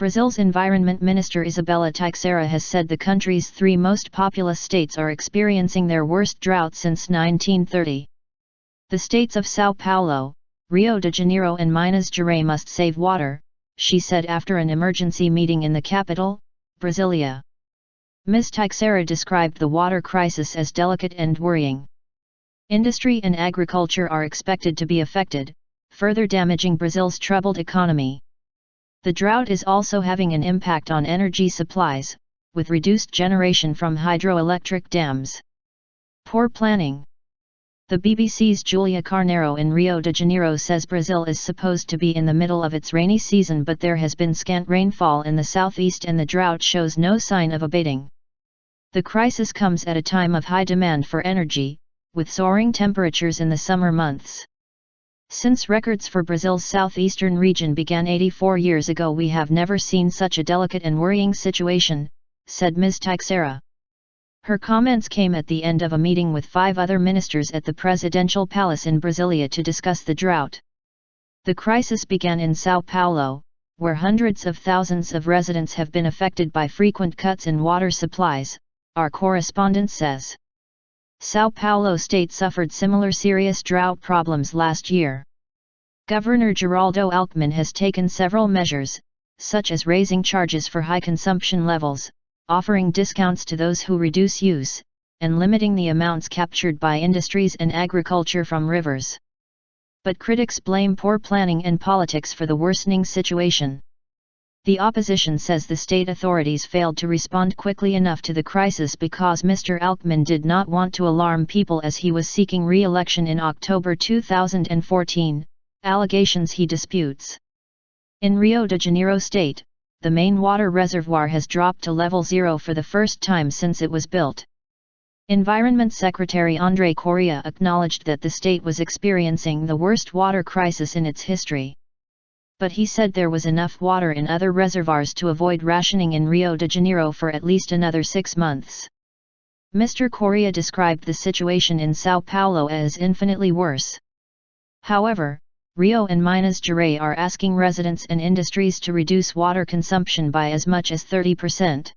Brazil's Environment Minister Izabella Teixeira has said the country's three most populous states are experiencing their worst drought since 1930. The states of Sao Paulo, Rio de Janeiro and Minas Gerais must save water, she said after an emergency meeting in the capital, Brasilia. Ms. Teixeira described the water crisis as delicate and worrying. Industry and agriculture are expected to be affected, further damaging Brazil's troubled economy. The drought is also having an impact on energy supplies, with reduced generation from hydroelectric dams. Poor planning. The BBC's Julia Carneiro in Rio de Janeiro says Brazil is supposed to be in the middle of its rainy season, but there has been scant rainfall in the southeast and the drought shows no sign of abating. The crisis comes at a time of high demand for energy, with soaring temperatures in the summer months. Since records for Brazil's southeastern region began 84 years ago, we have never seen such a delicate and worrying situation, said Ms. Teixeira. Her comments came at the end of a meeting with 5 other ministers at the presidential palace in Brasilia to discuss the drought. The crisis began in Sao Paulo, where hundreds of thousands of residents have been affected by frequent cuts in water supplies, our correspondent says. Sao Paulo state suffered similar serious drought problems last year. Governor Geraldo Alckmin has taken several measures, such as raising charges for high consumption levels, offering discounts to those who reduce use, and limiting the amounts captured by industries and agriculture from rivers. But critics blame poor planning and politics for the worsening situation. The opposition says the state authorities failed to respond quickly enough to the crisis because Mr. Alckmin did not want to alarm people as he was seeking re-election in October 2014, allegations he disputes. In Rio de Janeiro state, the main water reservoir has dropped to level 0 for the first time since it was built. Environment Secretary André Correa acknowledged that the state was experiencing the worst water crisis in its history. But he said there was enough water in other reservoirs to avoid rationing in Rio de Janeiro for at least another 6 months. Mr. Correa described the situation in Sao Paulo as infinitely worse. However, Rio and Minas Gerais are asking residents and industries to reduce water consumption by as much as 30%.